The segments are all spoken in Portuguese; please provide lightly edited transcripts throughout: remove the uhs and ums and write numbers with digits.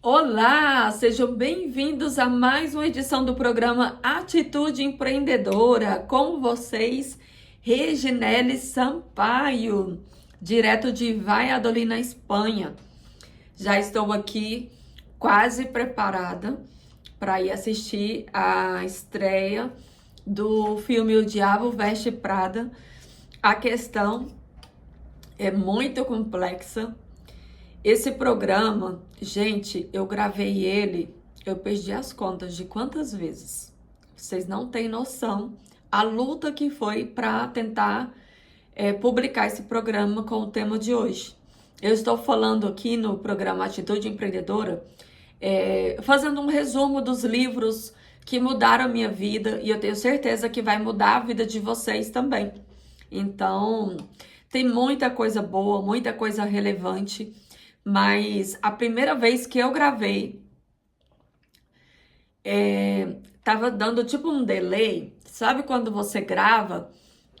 Olá, sejam bem-vindos a mais uma edição do programa Atitude Empreendedora. Com vocês, Reginele Sampaio, direto de Valladolid, na Espanha. Já estou aqui quase preparada para ir assistir a estreia do filme O Diabo Veste Prada. A questão é muito complexa. Esse programa, gente, eu gravei ele, eu perdi as contas de quantas vezes. Vocês não têm noção a luta que foi para tentar publicar esse programa com o tema de hoje. Eu estou falando aqui no programa Atitude Empreendedora, fazendo um resumo dos livros que mudaram a minha vida e eu tenho certeza que vai mudar a vida de vocês também. Então, tem muita coisa boa, muita coisa relevante. Mas a primeira vez que eu gravei, tava dando tipo um delay. Sabe quando você grava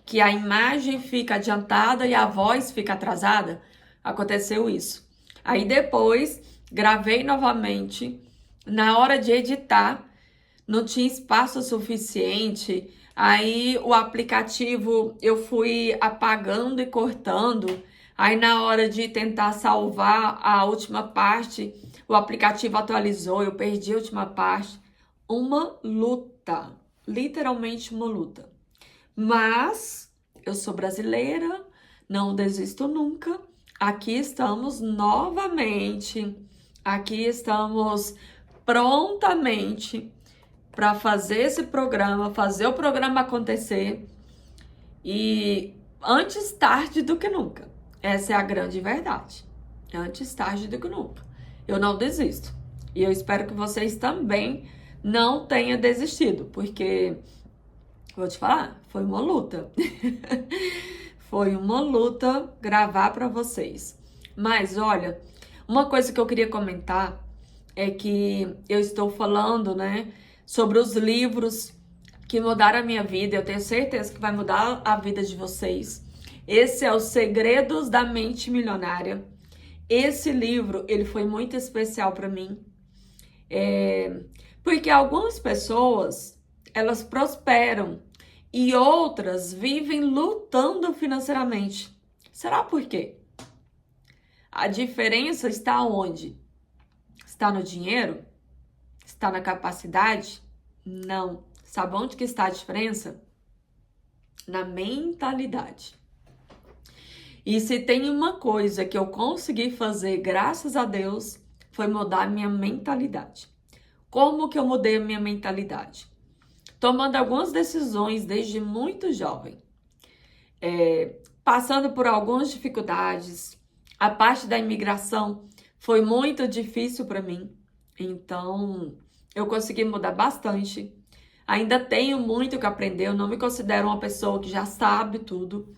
que a imagem fica adiantada e a voz fica atrasada? Aconteceu isso. Aí depois, gravei novamente. Na hora de editar, não tinha espaço suficiente. Aí o aplicativo eu fui apagando e cortando. Aí na hora de tentar salvar a última parte, o aplicativo atualizou, eu perdi a última parte. Uma luta, literalmente uma luta. Mas eu sou brasileira, não desisto nunca. Aqui estamos novamente, aqui estamos prontamente para fazer esse programa, fazer o programa acontecer e antes tarde do que nunca. Essa é a grande verdade. Antes tarde do que nunca. Eu não desisto. E eu espero que vocês também não tenham desistido, porque, vou te falar, foi uma luta. Foi uma luta gravar para vocês. Mas, olha, uma coisa que eu queria comentar é que eu estou falando, sobre os livros que mudaram a minha vida. Eu tenho certeza que vai mudar a vida de vocês. Esse é Os Segredos da Mente Milionária. Esse livro, ele foi muito especial para mim. Porque algumas pessoas, elas prosperam e outras vivem lutando financeiramente. Será por quê? A diferença está onde? Está no dinheiro? Está na capacidade? Não. Sabe onde que está a diferença? Na mentalidade. E se tem uma coisa que eu consegui fazer, graças a Deus, foi mudar a minha mentalidade. Como que eu mudei a minha mentalidade? Tomando algumas decisões desde muito jovem. Passando por algumas dificuldades. A parte da imigração foi muito difícil para mim. Então, eu consegui mudar bastante. Ainda tenho muito que aprender. Eu não me considero uma pessoa que já sabe tudo.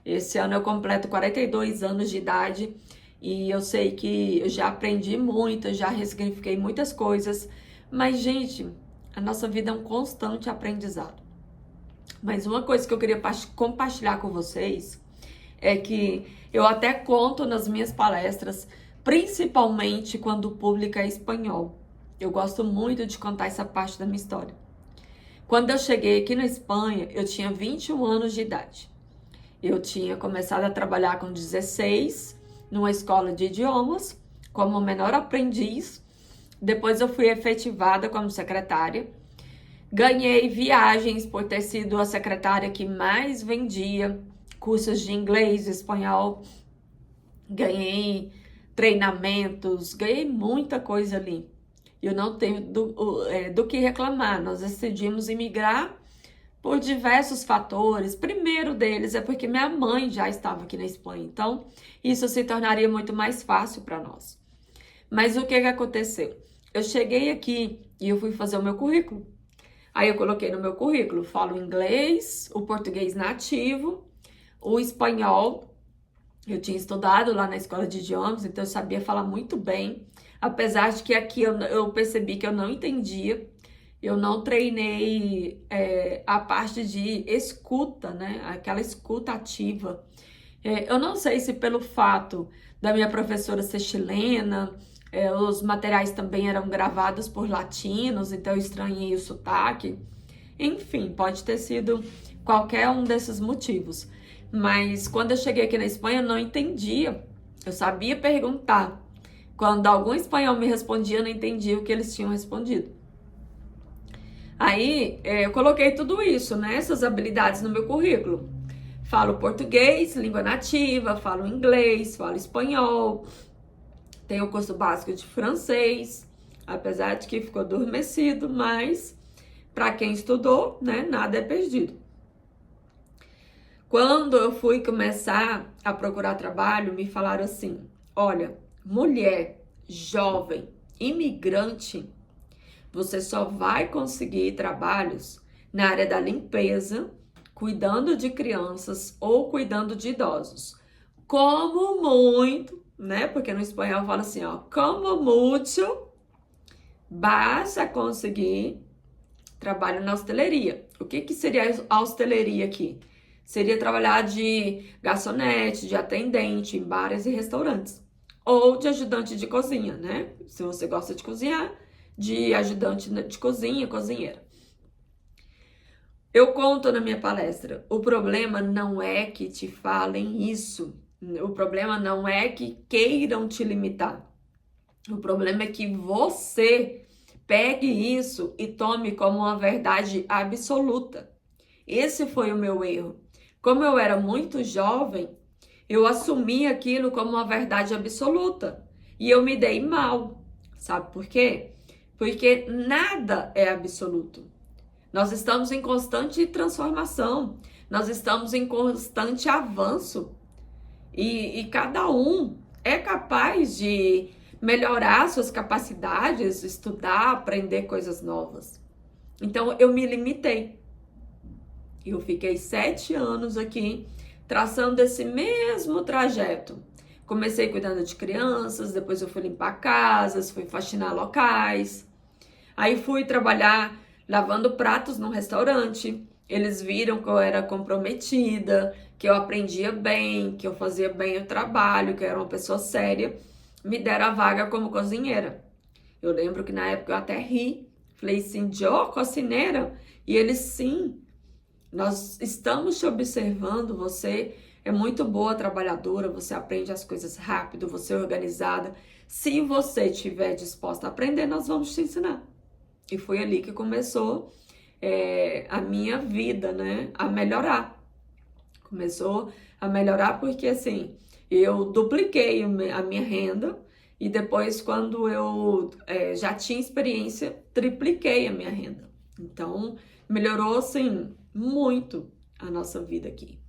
Esse ano eu completo 42 anos de idade e eu sei que eu já aprendi muito, já ressignifiquei muitas coisas. Mas, gente, a nossa vida é um constante aprendizado. Mas uma coisa que eu queria compartilhar com vocês é que eu até conto nas minhas palestras, principalmente quando o público é espanhol. Eu gosto muito de contar essa parte da minha história. Quando eu cheguei aqui na Espanha, eu tinha 21 anos de idade. Eu tinha começado a trabalhar com 16 numa escola de idiomas, como menor aprendiz. Depois eu fui efetivada como secretária. Ganhei viagens por ter sido a secretária que mais vendia cursos de inglês e espanhol. Ganhei treinamentos, ganhei muita coisa ali. Eu não tenho do que reclamar. Nós decidimos imigrar por diversos fatores. Primeiro deles é porque minha mãe já estava aqui na Espanha, então isso se tornaria muito mais fácil para nós. Mas o que aconteceu? Eu cheguei aqui e eu fui fazer o meu currículo. Aí eu coloquei no meu currículo, falo inglês, o português nativo, o espanhol. Eu tinha estudado lá na escola de idiomas, então eu sabia falar muito bem. Apesar de que aqui eu percebi que eu não entendia. Eu não treinei a parte de escuta, aquela escuta ativa. Eu não sei se pelo fato da minha professora ser chilena, Os materiais também eram gravados por latinos, então eu estranhei o sotaque. Enfim, pode ter sido qualquer um desses motivos. Mas quando eu cheguei aqui na Espanha, eu não entendia. Eu sabia perguntar. Quando algum espanhol me respondia, eu não entendia o que eles tinham respondido. Aí, eu coloquei tudo isso, né? Essas habilidades no meu currículo. Falo português, língua nativa, falo inglês, falo espanhol. Tenho o curso básico de francês, apesar de que ficou adormecido, mas para quem estudou, né, nada é perdido. Quando eu fui começar a procurar trabalho, me falaram assim: olha, mulher, jovem, imigrante, você só vai conseguir trabalhos na área da limpeza, cuidando de crianças ou cuidando de idosos. Como muito, né? Porque no espanhol fala assim, ó, como mucho vas a conseguir trabalho na hosteleria. O que seria a hosteleria aqui? Seria trabalhar de garçonete, de atendente em bares e restaurantes. Ou de ajudante de cozinha, né? Se você gosta de cozinhar, de ajudante de cozinha, cozinheira. Eu conto na minha palestra, o problema não é que te falem isso. O problema não é que queiram te limitar. O problema é que você pegue isso e tome como uma verdade absoluta. Esse foi o meu erro. Como eu era muito jovem, eu assumi aquilo como uma verdade absoluta. E eu me dei mal. Sabe por quê? Porque nada é absoluto. Nós estamos em constante transformação. Nós estamos em constante avanço. E cada um é capaz de melhorar suas capacidades, estudar, aprender coisas novas. Então, eu me limitei. Eu fiquei 7 anos aqui, traçando esse mesmo trajeto. Comecei cuidando de crianças, depois eu fui limpar casas, fui faxinar locais. Aí fui trabalhar lavando pratos num restaurante. Eles viram que eu era comprometida, que eu aprendia bem, que eu fazia bem o trabalho, que eu era uma pessoa séria. Me deram a vaga como cozinheira. Eu lembro que na época eu até ri. Falei assim, Jô, cozinheira? E eles, sim, nós estamos te observando, você é muito boa trabalhadora, você aprende as coisas rápido, você é organizada. Se você estiver disposta a aprender, nós vamos te ensinar. E foi ali que começou a minha vida, né, a melhorar. Começou a melhorar porque, assim, eu dupliquei a minha renda e depois, quando eu já tinha experiência, tripliquei a minha renda. Então, melhorou, assim, muito a nossa vida aqui.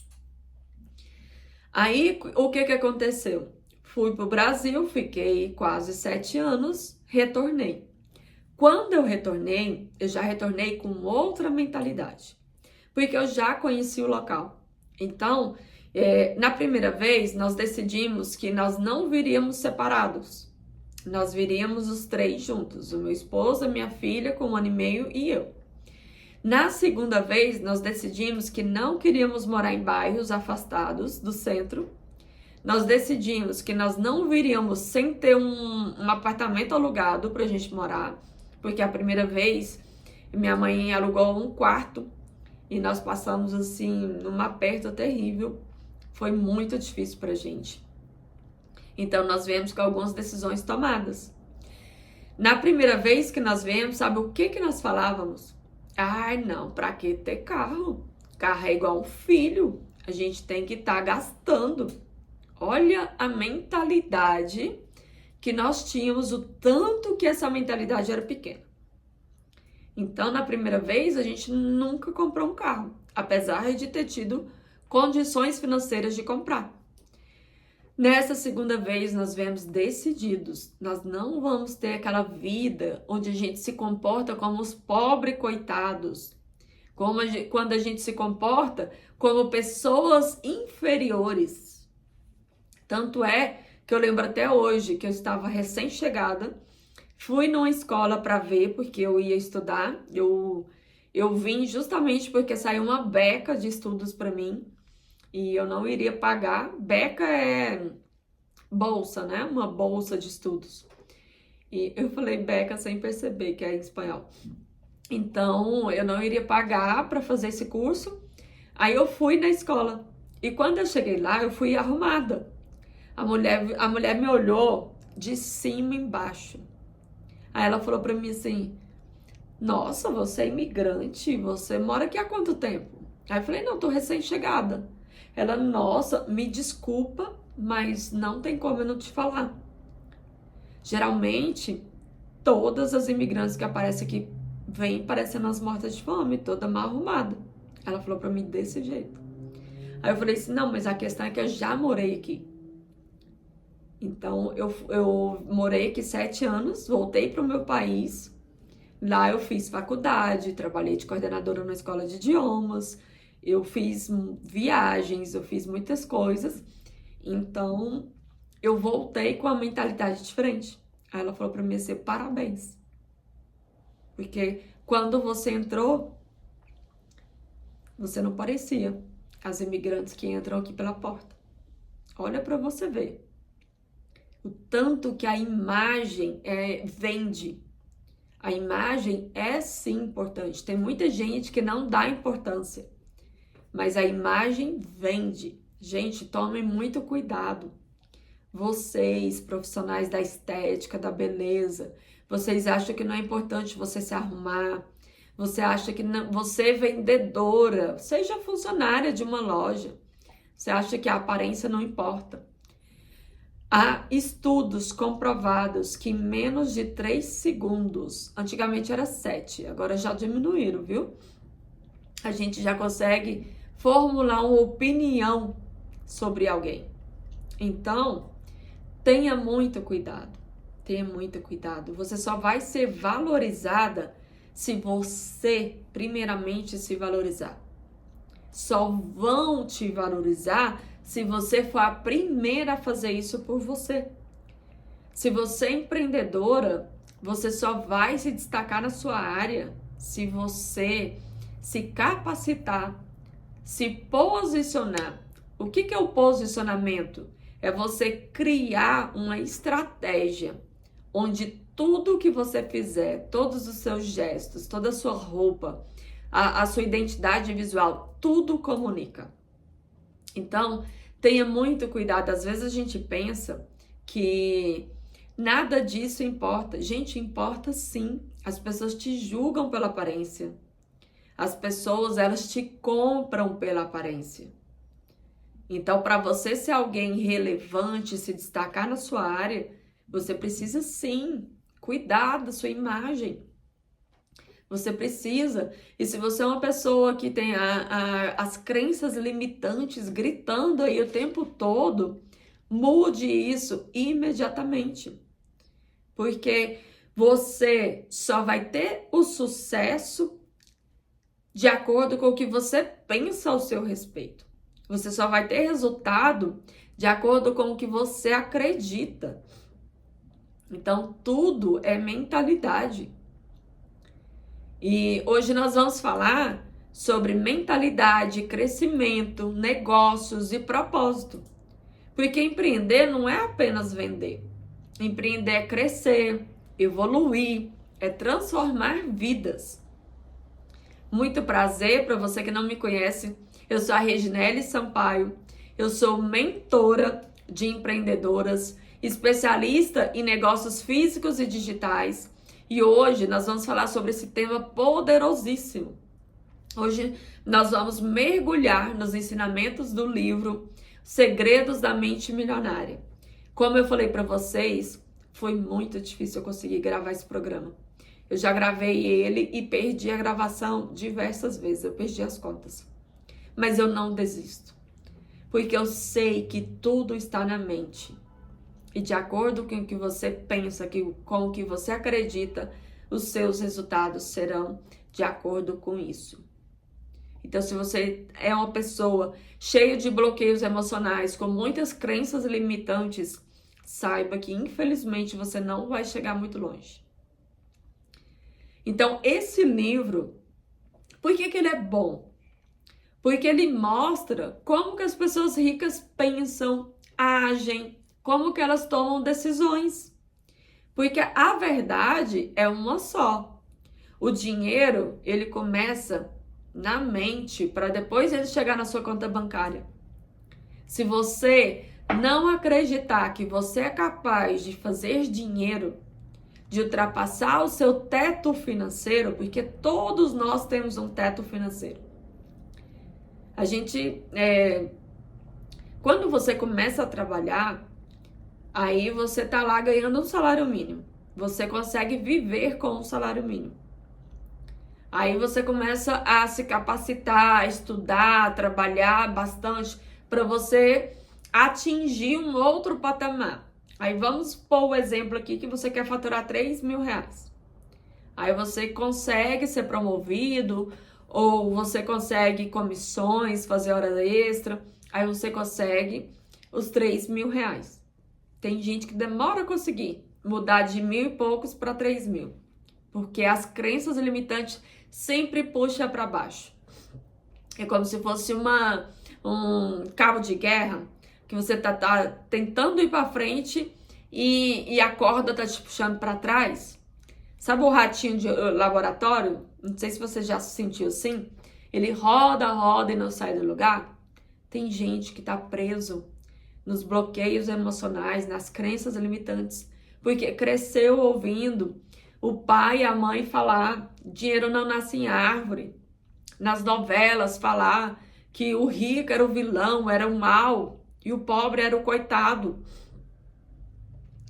Aí, o que aconteceu? Fui para o Brasil, fiquei quase 7 anos, retornei. Quando eu retornei, eu já retornei com outra mentalidade, porque eu já conheci o local. Então, na primeira vez, nós decidimos que nós não viríamos separados. Nós viríamos os 3 juntos, o meu esposo, a minha filha com 1 ano e meio e eu. Na segunda vez, nós decidimos que não queríamos morar em bairros afastados do centro. Nós decidimos que nós não viríamos sem ter um apartamento alugado para a gente morar, porque a primeira vez minha mãe alugou um quarto e nós passamos assim num aperto terrível. Foi muito difícil pra gente. Então nós viemos com algumas decisões tomadas. Na primeira vez que nós viemos, sabe o que nós falávamos? Ai, não, pra que ter carro? Carro é igual um filho, a gente tem que estar gastando. Olha a mentalidade que nós tínhamos, o tanto que essa mentalidade era pequena. Então, na primeira vez, a gente nunca comprou um carro, apesar de ter tido condições financeiras de comprar. Nessa segunda vez, nós viemos decididos. Nós não vamos ter aquela vida onde a gente se comporta como os pobres coitados, quando a gente se comporta como pessoas inferiores. Tanto é que eu lembro até hoje que eu estava recém-chegada, fui numa escola para ver, porque eu ia estudar. Eu vim justamente porque saiu uma beca de estudos para mim e eu não iria pagar. Beca é bolsa, né? Uma bolsa de estudos. E eu falei beca sem perceber que é em espanhol. Então, eu não iria pagar para fazer esse curso. Aí eu fui na escola. E quando eu cheguei lá, eu fui arrumada. A mulher me olhou de cima embaixo. Aí ela falou para mim assim: nossa, você é imigrante? Você mora aqui há quanto tempo? Aí eu falei: não, tô recém-chegada. Ela: nossa, me desculpa, mas não tem como eu não te falar. Geralmente, todas as imigrantes que aparecem aqui vêm parecendo as mortas de fome, toda mal arrumada. Ela falou pra mim desse jeito. Aí eu falei assim: não, mas a questão é que eu já morei aqui. Então, eu morei aqui 7 anos, voltei pro meu país. Lá eu fiz faculdade, trabalhei de coordenadora na escola de idiomas, eu fiz viagens, eu fiz muitas coisas. Então, eu voltei com a mentalidade diferente. Aí ela falou pra mim assim: parabéns. Porque quando você entrou, você não parecia as imigrantes que entram aqui pela porta. Olha pra você ver. O tanto que a imagem vende. A imagem é sim importante. Tem muita gente que não dá importância. Mas a imagem vende. Gente, tomem muito cuidado. Vocês, profissionais da estética, da beleza, vocês acham que não é importante você se arrumar. Você acha que não, você é vendedora, seja funcionária de uma loja. Você acha que a aparência não importa. Há estudos comprovados que em menos de 3 segundos, antigamente era 7, agora já diminuíram, viu? A gente já consegue formular uma opinião sobre alguém. Então, tenha muito cuidado, tenha muito cuidado. Você só vai ser valorizada se você, primeiramente, se valorizar. Só vão te valorizar se você for a primeira a fazer isso por você. Se você é empreendedora, você só vai se destacar na sua área se você se capacitar, se posicionar. O que é o posicionamento? É você criar uma estratégia onde tudo que você fizer, todos os seus gestos, toda a sua roupa, a sua identidade visual, tudo comunica. Então, tenha muito cuidado. Às vezes a gente pensa que nada disso importa. Gente, importa sim. As pessoas te julgam pela aparência. As pessoas, elas te compram pela aparência. Então, para você ser alguém relevante, se destacar na sua área, você precisa sim cuidar da sua imagem. Você precisa. E se você é uma pessoa que tem as crenças limitantes gritando aí o tempo todo, mude isso imediatamente. Porque você só vai ter o sucesso de acordo com o que você pensa ao seu respeito. Você só vai ter resultado de acordo com o que você acredita. Então, tudo é mentalidade. E hoje nós vamos falar sobre mentalidade, crescimento, negócios e propósito. Porque empreender não é apenas vender. Empreender é crescer, evoluir, é transformar vidas. Muito prazer, para você que não me conhece, eu sou a Reginele Sampaio, eu sou mentora de empreendedoras, especialista em negócios físicos e digitais. E hoje nós vamos falar sobre esse tema poderosíssimo. Hoje nós vamos mergulhar nos ensinamentos do livro Segredos da Mente Milionária. Como eu falei para vocês, foi muito difícil eu conseguir gravar esse programa. Eu já gravei ele e perdi a gravação diversas vezes, eu perdi as contas. Mas eu não desisto, porque eu sei que tudo está na mente. E de acordo com o que você pensa, com o que você acredita, os seus resultados serão de acordo com isso. Então, se você é uma pessoa cheia de bloqueios emocionais, com muitas crenças limitantes, saiba que, infelizmente, você não vai chegar muito longe. Então, esse livro, por que ele é bom? Porque ele mostra como que as pessoas ricas pensam, agem, como que elas tomam decisões. Porque a verdade é uma só. O dinheiro, ele começa na mente para depois ele chegar na sua conta bancária. Se você não acreditar que você é capaz de fazer dinheiro, de ultrapassar o seu teto financeiro, porque todos nós temos um teto financeiro. A gente, quando você começa a trabalhar, aí você tá lá ganhando um salário mínimo. Você consegue viver com um salário mínimo. Aí você começa a se capacitar, a estudar, a trabalhar bastante para você atingir um outro patamar. Aí vamos pôr o exemplo aqui que você quer faturar 3 mil reais. Aí você consegue ser promovido, ou você consegue comissões, fazer hora extra. Aí você consegue os 3 mil reais. Tem gente que demora a conseguir mudar de 1.000 e poucos para 3 mil. Porque as crenças limitantes sempre puxam para baixo. É como se fosse um cabo de guerra que você tá tentando ir para frente e a corda tá te puxando para trás. Sabe o ratinho de laboratório? Não sei se você já se sentiu assim. Ele roda, roda e não sai do lugar. Tem gente que tá preso nos bloqueios emocionais, nas crenças limitantes, porque cresceu ouvindo o pai e a mãe falar: dinheiro não nasce em árvore. Nas novelas falar que o rico era o vilão, era o mal, e o pobre era o coitado.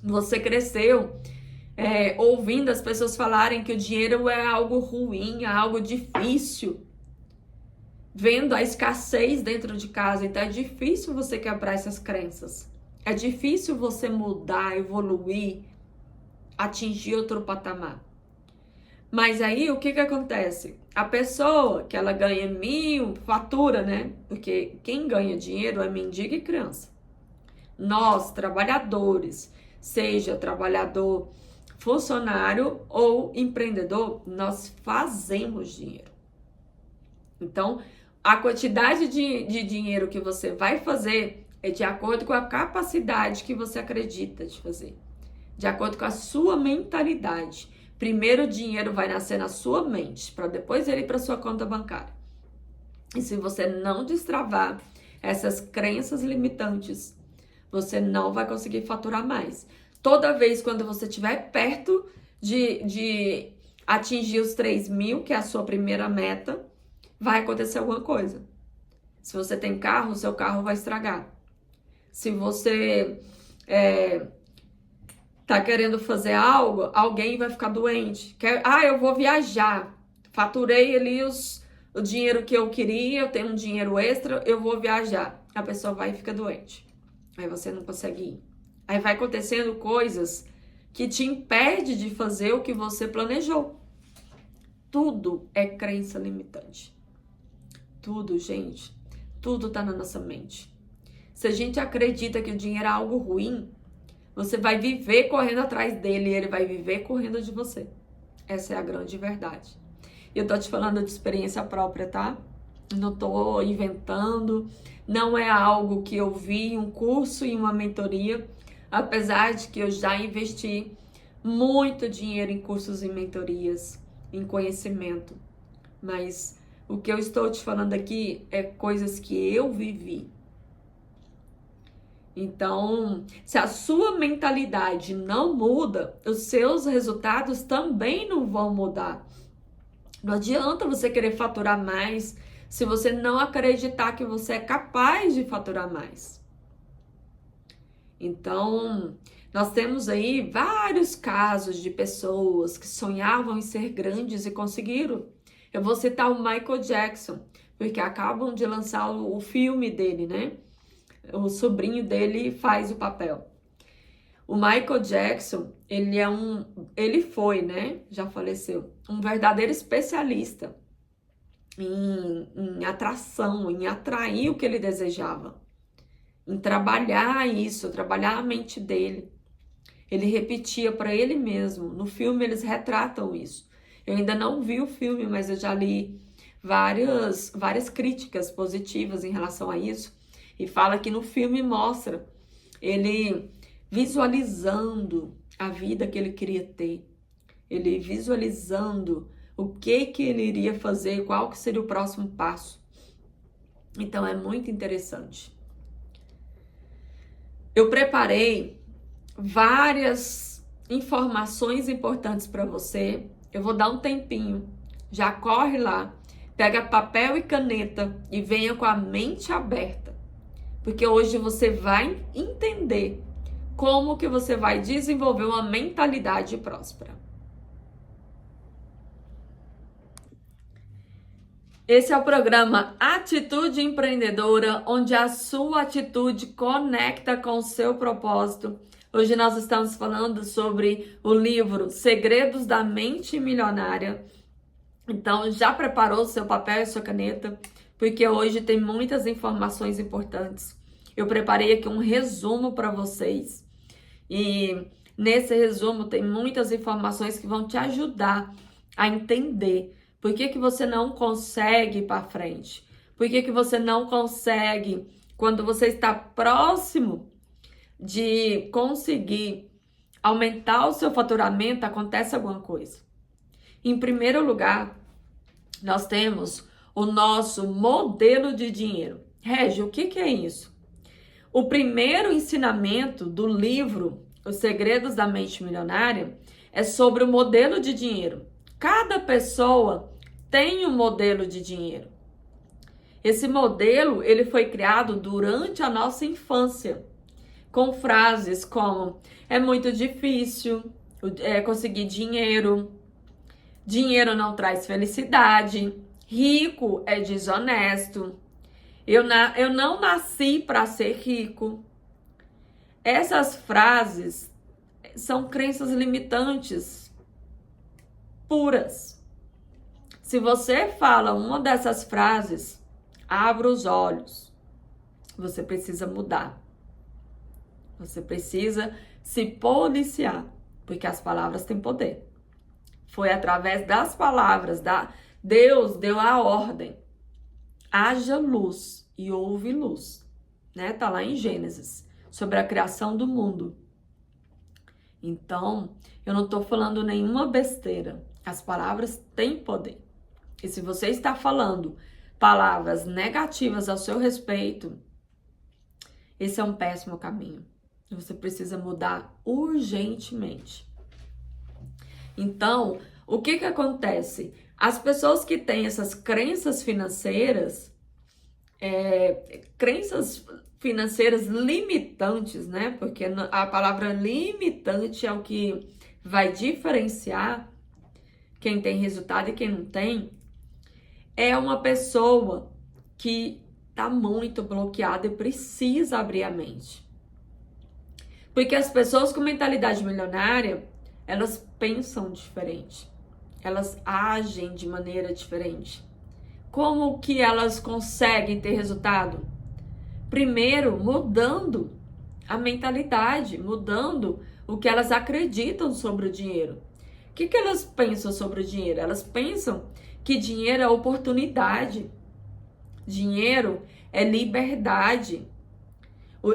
Você cresceu ouvindo as pessoas falarem que o dinheiro é algo ruim, é algo difícil. Vendo a escassez dentro de casa. Então é difícil você quebrar essas crenças. É difícil você mudar, evoluir, atingir outro patamar. Mas aí o que acontece? A pessoa que ela ganha 1.000, fatura, né? Porque quem ganha dinheiro é mendigo e criança. Nós, trabalhadores, seja trabalhador funcionário ou empreendedor, nós fazemos dinheiro. Então, a quantidade de dinheiro que você vai fazer é de acordo com a capacidade que você acredita de fazer. De acordo com a sua mentalidade. Primeiro o dinheiro vai nascer na sua mente, para depois ele ir para sua conta bancária. E se você não destravar essas crenças limitantes, você não vai conseguir faturar mais. Toda vez quando você estiver perto de atingir os 3 mil, que é a sua primeira meta, vai acontecer alguma coisa. Se você tem carro, o seu carro vai estragar. Se você tá querendo fazer algo, alguém vai ficar doente. Eu vou viajar. Faturei ali o dinheiro que eu queria, eu tenho um dinheiro extra, eu vou viajar. A pessoa vai e fica doente. Aí você não consegue ir. Aí vai acontecendo coisas que te impede de fazer o que você planejou. Tudo é crença limitante. Tudo, gente. Tudo tá na nossa mente. Se a gente acredita que o dinheiro é algo ruim, você vai viver correndo atrás dele e ele vai viver correndo de você. Essa é a grande verdade. Eu tô te falando de experiência própria, tá? Não tô inventando. Não é algo que eu vi em um curso e uma mentoria. Apesar de que eu já investi muito dinheiro em cursos e mentorias, em conhecimento. Mas o que eu estou te falando aqui é coisas que eu vivi. Então, se a sua mentalidade não muda, os seus resultados também não vão mudar. Não adianta você querer faturar mais se você não acreditar que você é capaz de faturar mais. Então, nós temos aí vários casos de pessoas que sonhavam em ser grandes e conseguiram. Eu vou citar o Michael Jackson, porque acabam de lançar o filme dele, né? O sobrinho dele faz o papel. O Michael Jackson, ele foi, né? Já faleceu. Um verdadeiro especialista em atração, em atrair o que ele desejava. Em trabalhar isso, trabalhar a mente dele. Ele repetia para ele mesmo. No filme eles retratam isso. Eu ainda não vi o filme, mas eu já li várias críticas positivas em relação a isso. E fala que no filme mostra ele visualizando a vida que ele queria ter, ele visualizando o que ele iria fazer, qual que seria o próximo passo. Então é muito interessante. Eu preparei várias informações importantes para você. Eu vou dar um tempinho. Já corre lá, pega papel e caneta e venha com a mente aberta. Porque hoje você vai entender como que você vai desenvolver uma mentalidade próspera. Esse é o programa Atitude Empreendedora, onde a sua atitude conecta com o seu propósito. Hoje nós estamos falando sobre o livro Segredos da Mente Milionária. Então, já preparou o seu papel e sua caneta? Porque hoje tem muitas informações importantes. Eu preparei aqui um resumo para vocês. E nesse resumo tem muitas informações que vão te ajudar a entender por que você não consegue ir para frente. Por que você não consegue, quando você está próximo de conseguir aumentar o seu faturamento, acontece alguma coisa. Em primeiro lugar, nós temos o nosso modelo de dinheiro. Regi, o que é isso? O primeiro ensinamento do livro Os Segredos da Mente Milionária é sobre o modelo de dinheiro. Cada pessoa tem um modelo de dinheiro. Esse modelo, ele foi criado durante a nossa infância, com frases como: é muito difícil conseguir dinheiro, dinheiro não traz felicidade, rico é desonesto, eu não nasci para ser rico. Essas frases são crenças limitantes puras. Se você fala uma dessas frases, abra os olhos. Você precisa mudar. Você precisa se policiar, porque as palavras têm poder. Foi através das palavras, Deus deu a ordem. Haja luz e houve luz. Né? Tá lá em Gênesis, sobre a criação do mundo. Então, eu não estou falando nenhuma besteira. As palavras têm poder. E se você está falando palavras negativas ao seu respeito, esse é um péssimo caminho. Você precisa mudar urgentemente. Então, o que acontece? As pessoas que têm essas crenças financeiras limitantes, né? Porque a palavra limitante é o que vai diferenciar quem tem resultado e quem não tem. É uma pessoa que está muito bloqueada e precisa abrir a mente. Porque as pessoas com mentalidade milionária, elas pensam diferente. Elas agem de maneira diferente. Como que elas conseguem ter resultado? Primeiro, mudando a mentalidade, mudando o que elas acreditam sobre o dinheiro. O que elas pensam sobre o dinheiro? Elas pensam que dinheiro é oportunidade, dinheiro é liberdade,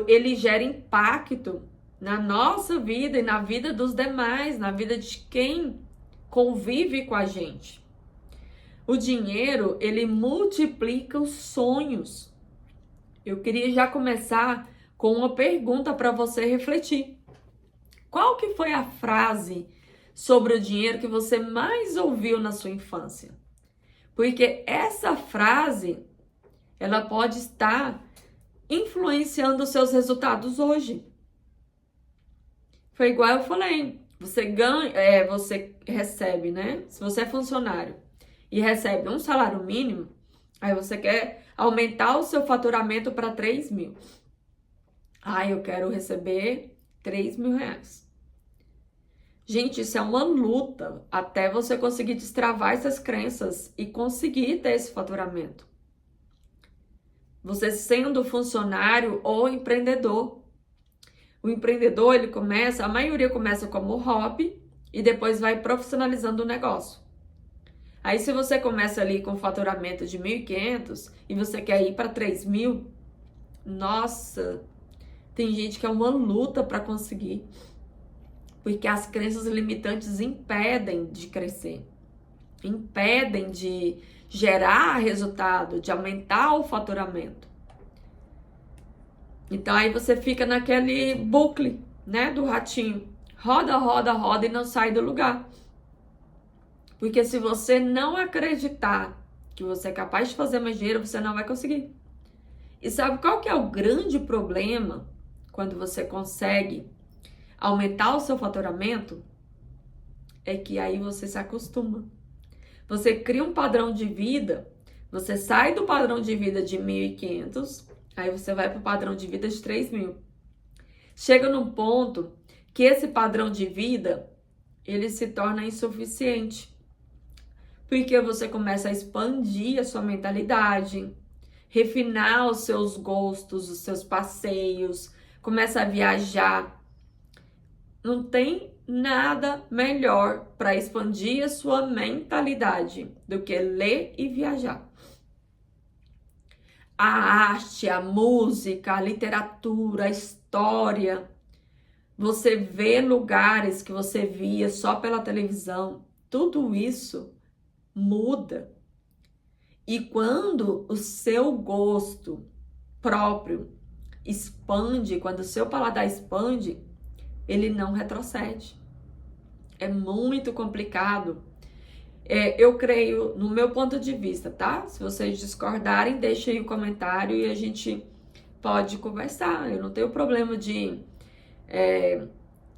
ele gera impacto na nossa vida e na vida dos demais, na vida de quem convive com a gente. O dinheiro, ele multiplica os sonhos. Eu queria já começar com uma pergunta para você refletir. Qual que foi a frase sobre o dinheiro que você mais ouviu na sua infância? Porque essa frase, ela pode estar influenciando os seus resultados hoje. Foi igual eu falei, você recebe, né? Se você é funcionário e recebe um salário mínimo, aí você quer aumentar o seu faturamento para 3 mil. Eu quero receber 3 mil reais. Gente, isso é uma luta até você conseguir destravar essas crenças e conseguir ter esse faturamento. Você sendo funcionário ou empreendedor. O empreendedor, a maioria começa como hobby e depois vai profissionalizando o negócio. Aí se você começa ali com faturamento de 1.500 e você quer ir para 3 mil, nossa, tem gente que é uma luta para conseguir. Porque as crenças limitantes impedem de crescer, impedem de gerar resultado, de aumentar o faturamento. Então aí você fica naquele bucle, né, do ratinho. Roda, roda, roda e não sai do lugar. Porque se você não acreditar que você é capaz de fazer mais dinheiro, você não vai conseguir. E sabe qual que é o grande problema quando você consegue aumentar o seu faturamento? É que aí você se acostuma. Você cria um padrão de vida, você sai do padrão de vida de 1.500, aí você vai para o padrão de vida de 3.000. Chega num ponto que esse padrão de vida, ele se torna insuficiente. Porque você começa a expandir a sua mentalidade, refinar os seus gostos, os seus passeios, começa a viajar. Não tem nada melhor para expandir a sua mentalidade do que ler e viajar. A arte, a música, a literatura, a história. Você vê lugares que você via só pela televisão. Tudo isso muda. E quando o seu gosto próprio expande, quando o seu paladar expande, ele não retrocede. É muito complicado. Eu creio, no meu ponto de vista, tá? Se vocês discordarem, deixem aí o comentário e a gente pode conversar. Eu não tenho problema de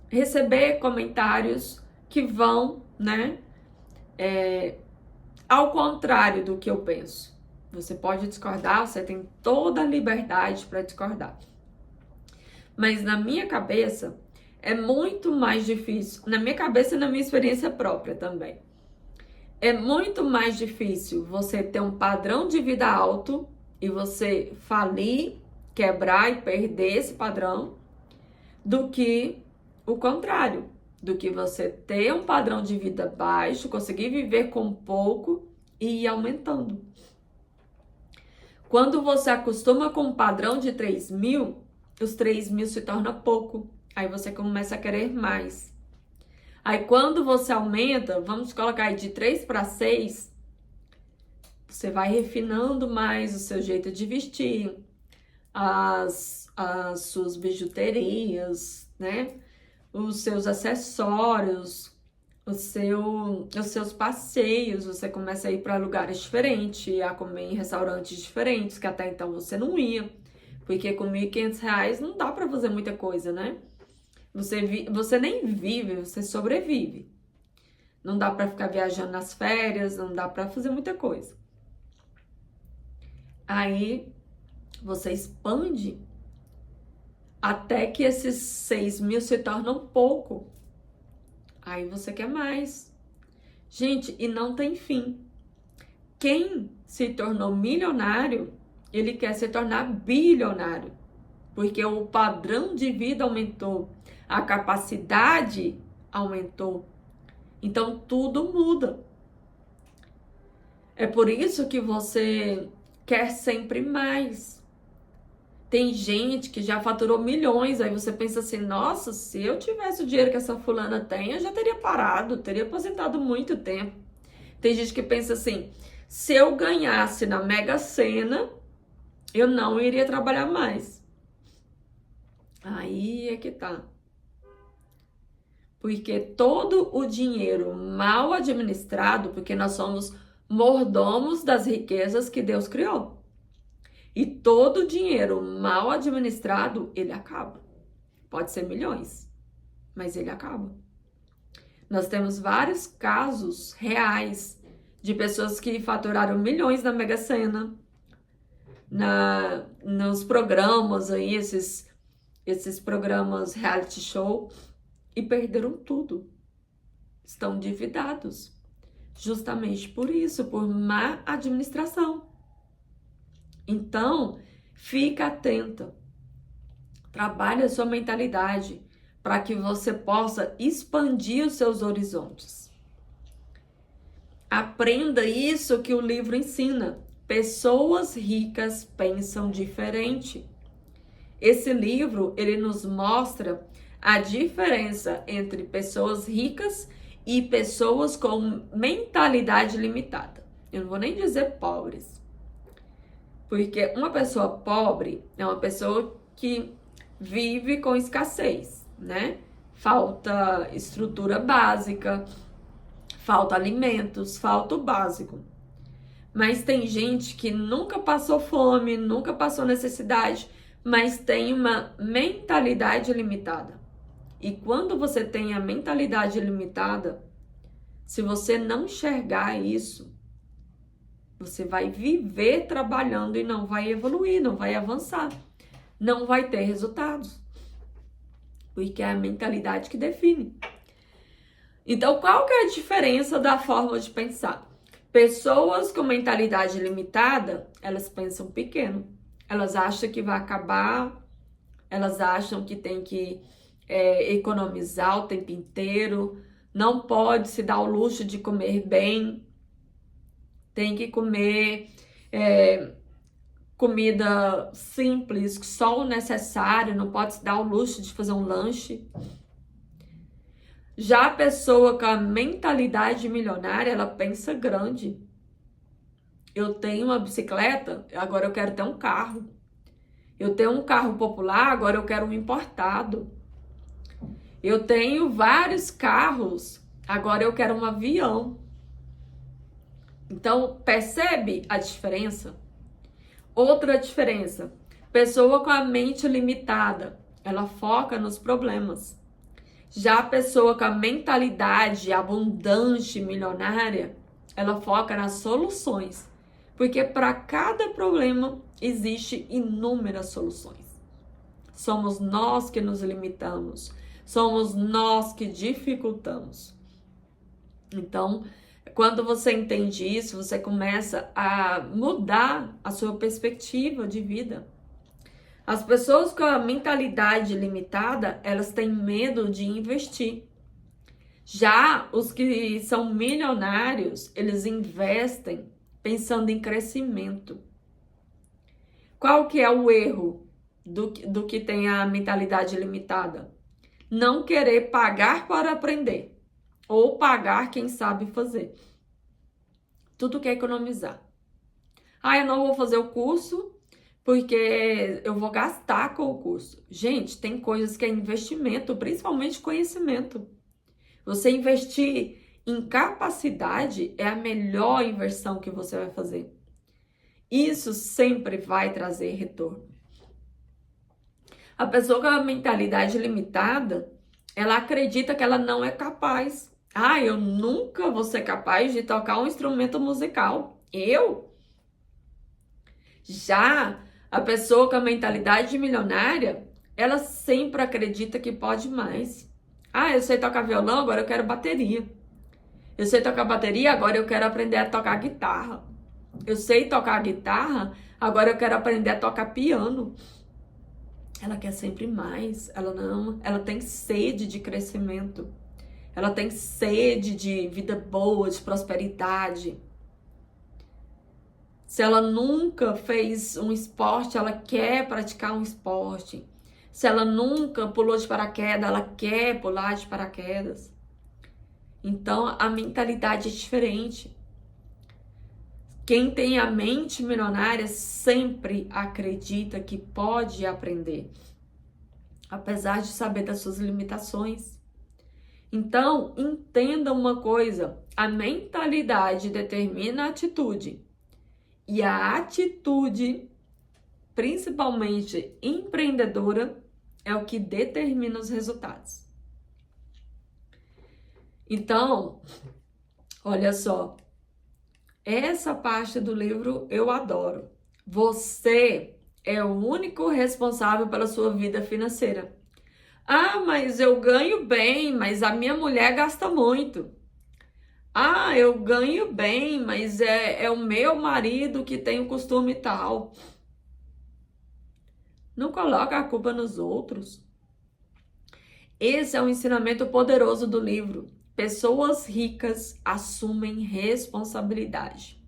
receber comentários que vão, né? Ao contrário do que eu penso. Você pode discordar, você tem toda a liberdade para discordar. Mas na minha cabeça, é muito mais difícil, na minha cabeça e na minha experiência própria também. É muito mais difícil você ter um padrão de vida alto e você falir, quebrar e perder esse padrão, do que o contrário, do que você ter um padrão de vida baixo, conseguir viver com pouco e ir aumentando. Quando você acostuma com um padrão de 3.000, os 3.000 se torna pouco. Aí você começa a querer mais. Aí quando você aumenta, vamos colocar aí de 3 para 6, você vai refinando mais o seu jeito de vestir, as suas bijuterias, né? Os seus acessórios, os seus passeios. Você começa a ir para lugares diferentes, a comer em restaurantes diferentes, que até então você não ia. Porque com R$1.500 não dá para fazer muita coisa, né? Você nem vive, você sobrevive. Não dá para ficar viajando nas férias, não dá para fazer muita coisa. Aí você expande até que esses 6.000 se tornam pouco. Aí você quer mais. Gente, e não tem fim. Quem se tornou milionário, ele quer se tornar bilionário. Porque o padrão de vida aumentou, a capacidade aumentou. Então tudo muda. É por isso que você quer sempre mais. Tem gente que já faturou milhões, aí você pensa assim, nossa, se eu tivesse o dinheiro que essa fulana tem, eu já teria parado, teria aposentado muito tempo. Tem gente que pensa assim, se eu ganhasse na Mega Sena, eu não iria trabalhar mais. Aí é que tá. Porque todo o dinheiro mal administrado, porque nós somos mordomos das riquezas que Deus criou. E todo o dinheiro mal administrado, ele acaba. Pode ser milhões, mas ele acaba. Nós temos vários casos reais de pessoas que faturaram milhões na Mega Sena, nos programas aí, esses programas reality show, e perderam tudo. Estão endividados. Justamente por isso, por má administração. Então, fica atenta. Trabalhe a sua mentalidade para que você possa expandir os seus horizontes. Aprenda isso que o livro ensina. Pessoas ricas pensam diferente. Esse livro, ele nos mostra a diferença entre pessoas ricas e pessoas com mentalidade limitada. Eu não vou nem dizer pobres, porque uma pessoa pobre é uma pessoa que vive com escassez, né? Falta estrutura básica, falta alimentos, falta o básico. Mas tem gente que nunca passou fome, nunca passou necessidade, mas tem uma mentalidade limitada. E quando você tem a mentalidade limitada, se você não enxergar isso, você vai viver trabalhando e não vai evoluir, não vai avançar, não vai ter resultados. Porque é a mentalidade que define. Então, qual que é a diferença da forma de pensar? Pessoas com mentalidade limitada, elas pensam pequeno. Elas acham que vai acabar, elas acham que tem que economizar o tempo inteiro, não pode se dar o luxo de comer bem, tem que comer comida simples, só o necessário, não pode se dar o luxo de fazer um lanche. Já a pessoa com a mentalidade milionária, ela pensa grande. Eu tenho uma bicicleta, agora eu quero ter um carro. Eu tenho um carro popular, agora eu quero um importado. Eu tenho vários carros, agora eu quero um avião. Então, percebe a diferença? Outra diferença, pessoa com a mente limitada, ela foca nos problemas. Já a pessoa com a mentalidade abundante, milionária, ela foca nas soluções. Porque para cada problema existe inúmeras soluções. Somos nós que nos limitamos. Somos nós que dificultamos. Então, quando você entende isso, você começa a mudar a sua perspectiva de vida. As pessoas com a mentalidade limitada, elas têm medo de investir. Já os que são milionários, eles investem pensando em crescimento. Qual que é o erro do que tem a mentalidade limitada? Não querer pagar para aprender. Ou pagar quem sabe fazer. Tudo quer economizar. Eu não vou fazer o curso porque eu vou gastar com o curso. Gente, tem coisas que é investimento, principalmente conhecimento. Você investir em capacidade é a melhor inversão que você vai fazer. Isso sempre vai trazer retorno. A pessoa com a mentalidade limitada, ela acredita que ela não é capaz. Eu nunca vou ser capaz de tocar um instrumento musical. Eu? Já a pessoa com a mentalidade milionária, ela sempre acredita que pode mais. Eu sei tocar violão, agora eu quero bateria. Eu sei tocar bateria, agora eu quero aprender a tocar guitarra. Eu sei tocar guitarra, agora eu quero aprender a tocar piano. Ela quer sempre mais. Ela tem sede de crescimento. Ela tem sede de vida boa, de prosperidade. Se ela nunca fez um esporte, ela quer praticar um esporte. Se ela nunca pulou de paraquedas, ela quer pular de paraquedas. Então, a mentalidade é diferente. Quem tem a mente milionária sempre acredita que pode aprender, apesar de saber das suas limitações. Então, entenda uma coisa, a mentalidade determina a atitude. E a atitude, principalmente empreendedora, é o que determina os resultados. Então, olha só, essa parte do livro eu adoro. Você é o único responsável pela sua vida financeira. Mas eu ganho bem, mas a minha mulher gasta muito. Eu ganho bem, mas é o meu marido que tem o costume tal. Não coloca a culpa nos outros. Esse é um ensinamento poderoso do livro. Pessoas ricas assumem responsabilidade.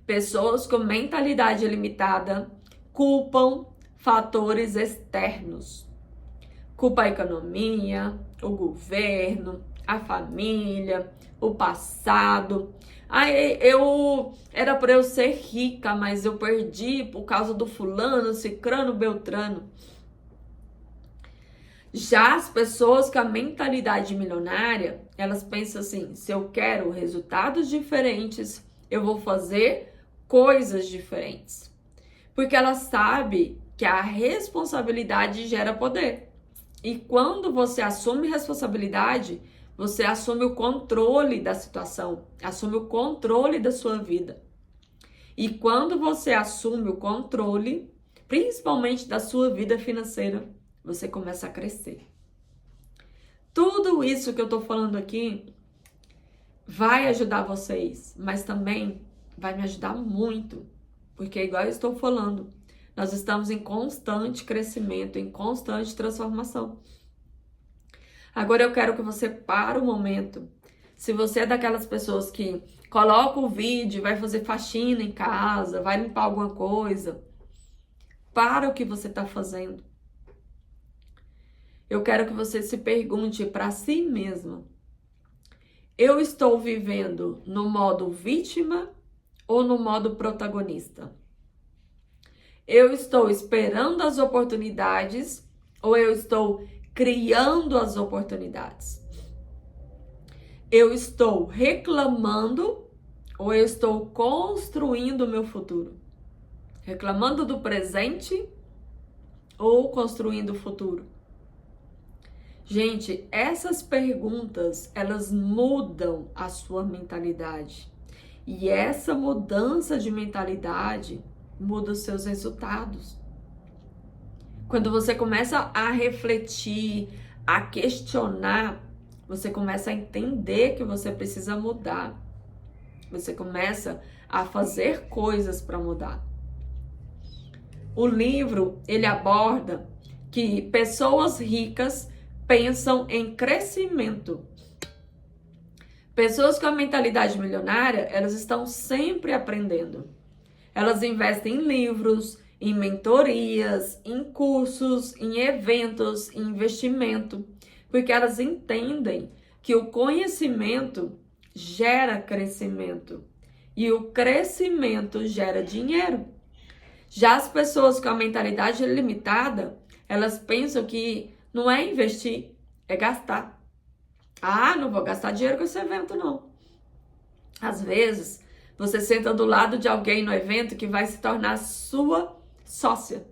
Pessoas com mentalidade limitada culpam fatores externos. culpa a economia, o governo, a família, o passado. Era para eu ser rica, mas eu perdi por causa do fulano, cicrano, beltrano. Já as pessoas com a mentalidade milionária, elas pensam assim: se eu quero resultados diferentes, eu vou fazer coisas diferentes. Porque ela sabe que a responsabilidade gera poder. E quando você assume responsabilidade, você assume o controle da situação, assume o controle da sua vida. E quando você assume o controle, principalmente da sua vida financeira, você começa a crescer. Tudo isso que eu tô falando aqui vai ajudar vocês, mas também vai me ajudar muito. Porque igual eu estou falando, nós estamos em constante crescimento, em constante transformação. Agora eu quero que você pare um momento. Se você é daquelas pessoas que coloca o vídeo, vai fazer faxina em casa, vai limpar alguma coisa, para o que você está fazendo. Eu quero que você se pergunte para si mesma: eu estou vivendo no modo vítima ou no modo protagonista? Eu estou esperando as oportunidades ou eu estou criando as oportunidades? Eu estou reclamando ou eu estou construindo o meu futuro? Reclamando do presente ou construindo o futuro? Gente, essas perguntas, elas mudam a sua mentalidade. E essa mudança de mentalidade muda os seus resultados. Quando você começa a refletir, a questionar, você começa a entender que você precisa mudar. Você começa a fazer coisas para mudar. O livro, ele aborda que pessoas ricas pensam em crescimento. Pessoas com a mentalidade milionária, elas estão sempre aprendendo. Elas investem em livros, em mentorias, em cursos, em eventos, em investimento, porque elas entendem que o conhecimento gera crescimento e o crescimento gera dinheiro. Já as pessoas com a mentalidade limitada, elas pensam que não é investir, é gastar. Ah, não vou gastar dinheiro com esse evento, não. Às vezes, você senta do lado de alguém no evento que vai se tornar sua sócia.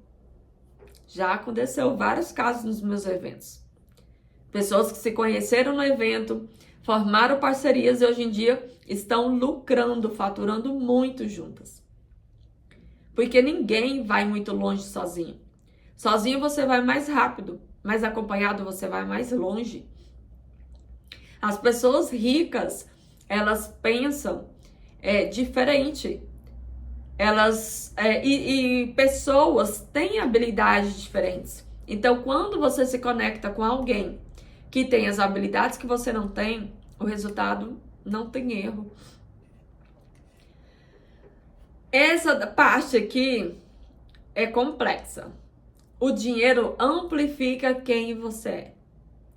Já aconteceu vários casos nos meus eventos. Pessoas que se conheceram no evento, formaram parcerias e hoje em dia estão lucrando, faturando muito juntas. Porque ninguém vai muito longe sozinho. Sozinho você vai mais rápido, mas acompanhado você vai mais longe. As pessoas ricas, elas pensam diferente. E pessoas têm habilidades diferentes. Então, quando você se conecta com alguém que tem as habilidades que você não tem, o resultado não tem erro. Essa parte aqui é complexa. O dinheiro amplifica quem você é.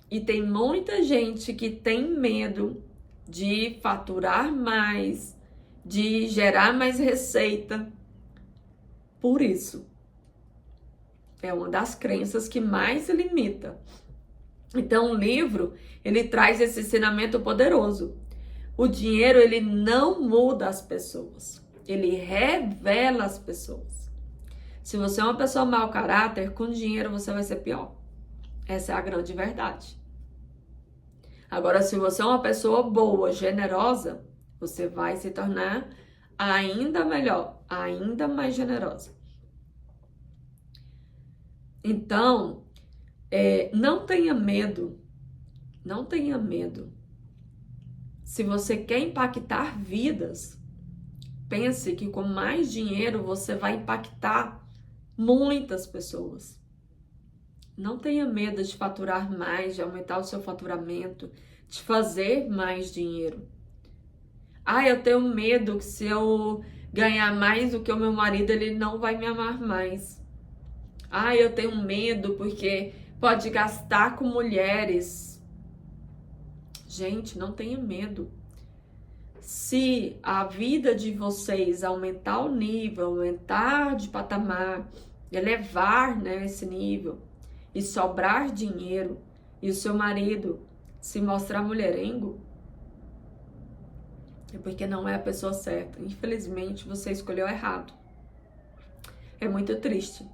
E tem muita gente que tem medo de faturar mais, de gerar mais receita. Por isso, é uma das crenças que mais limita. Então, o livro, ele traz esse ensinamento poderoso. O dinheiro, ele não muda as pessoas. Ele revela as pessoas. Se você é uma pessoa mau caráter, com dinheiro você vai ser pior. Essa é a grande verdade. Agora, se você é uma pessoa boa, generosa, você vai se tornar ainda melhor, ainda mais generosa. Então, não tenha medo. Não tenha medo. Se você quer impactar vidas, pense que com mais dinheiro você vai impactar muitas pessoas. Não tenha medo de faturar mais, de aumentar o seu faturamento, de fazer mais dinheiro. Ah, eu tenho medo que se eu ganhar mais do que o meu marido, ele não vai me amar mais. Ah, eu tenho medo porque pode gastar com mulheres. Gente, não tenha medo. Se a vida de vocês aumentar o nível, aumentar de patamar, elevar, né, esse nível e sobrar dinheiro, e o seu marido se mostrar mulherengo, é porque não é a pessoa certa. Infelizmente, você escolheu errado. É muito triste.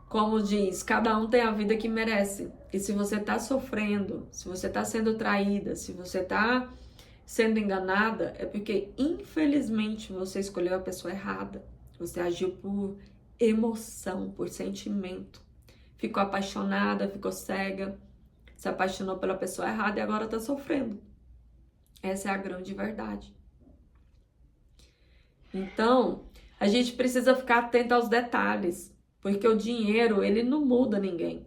Como diz, cada um tem a vida que merece. E se você tá sofrendo, se você tá sendo traída, se você tá sendo enganada, é porque, infelizmente, você escolheu a pessoa errada. Você agiu por emoção, por sentimento. Ficou apaixonada, ficou cega, se apaixonou pela pessoa errada e agora tá sofrendo. Essa é a grande verdade. Então, a gente precisa ficar atento aos detalhes, porque o dinheiro, ele não muda ninguém.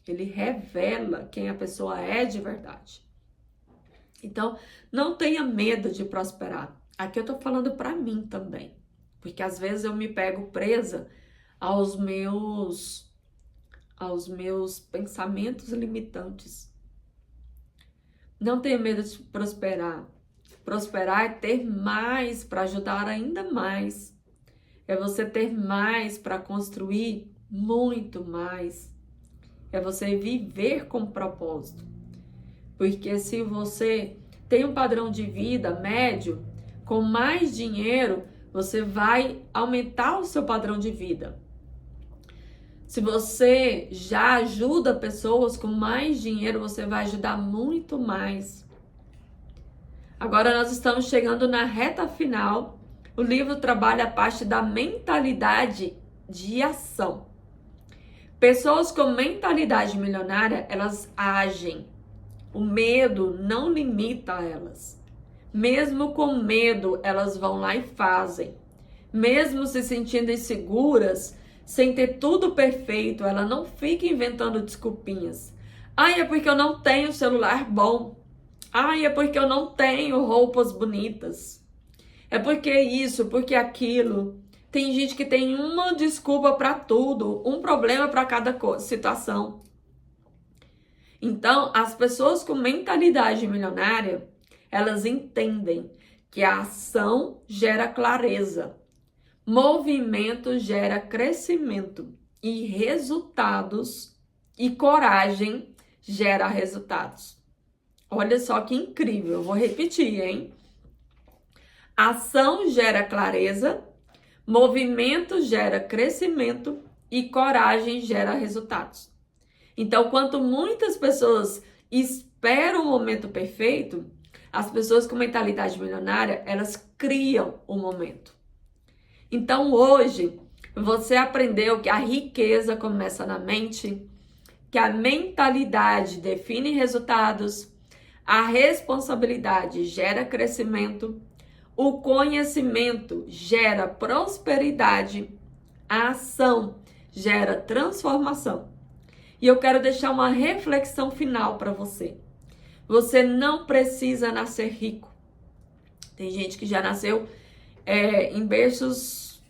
Ele revela quem a pessoa é de verdade. Então, não tenha medo de prosperar. Aqui eu tô falando pra mim também, porque às vezes eu me pego presa aos meus pensamentos limitantes. Não tenha medo de prosperar. Prosperar é ter mais para ajudar ainda mais. É você ter mais para construir muito mais. É você viver com propósito. Porque se você tem um padrão de vida médio, com mais dinheiro, você vai aumentar o seu padrão de vida. Se você já ajuda pessoas com mais dinheiro, você vai ajudar muito mais. Agora nós estamos chegando na reta final. O livro trabalha a parte da mentalidade de ação. Pessoas com mentalidade milionária, elas agem. O medo não limita elas. Mesmo com medo, elas vão lá e fazem. Mesmo se sentindo inseguras, sem ter tudo perfeito, ela não fica inventando desculpinhas. Ai, é porque eu não tenho celular bom. Ai, é porque eu não tenho roupas bonitas. É porque isso, porque aquilo. Tem gente que tem uma desculpa para tudo, um problema para cada situação. Então, as pessoas com mentalidade milionária, elas entendem que a ação gera clareza. Movimento gera crescimento e resultados, e coragem gera resultados. Olha só que incrível, eu vou repetir, hein? Ação gera clareza, movimento gera crescimento e coragem gera resultados. Então, quanto muitas pessoas esperam o momento perfeito, as pessoas com mentalidade milionária, elas criam o momento. Então, hoje, você aprendeu que a riqueza começa na mente, que a mentalidade define resultados, a responsabilidade gera crescimento, o conhecimento gera prosperidade, a ação gera transformação. E eu quero deixar uma reflexão final para você. Você não precisa nascer rico. Tem gente que já nasceu em berços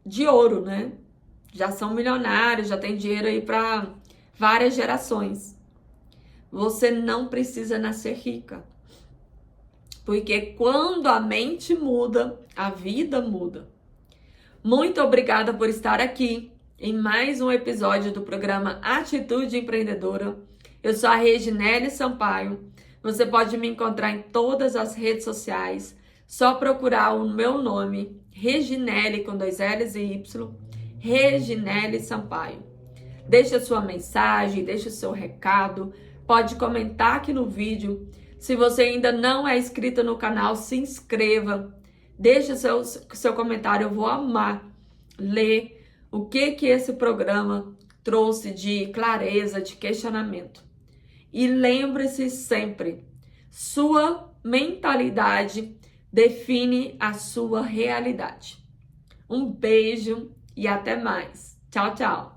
de ouro, né? Já são milionários, já tem dinheiro aí para várias gerações. Você não precisa nascer rica. Porque quando a mente muda, a vida muda. Muito obrigada por estar aqui em mais um episódio do programa Atitude Empreendedora. Eu sou a Reginele Sampaio. Você pode me encontrar em todas as redes sociais. Só procurar o meu nome, Reginele com 2 L's e Y, Reginele Sampaio. Deixa sua mensagem, deixa o seu recado, pode comentar aqui no vídeo. Se você ainda não é inscrito no canal, se inscreva. Deixa seu comentário, eu vou amar ler o que esse programa trouxe de clareza, de questionamento. E lembre-se sempre, sua mentalidade define a sua realidade. Um beijo e até mais. Tchau, tchau.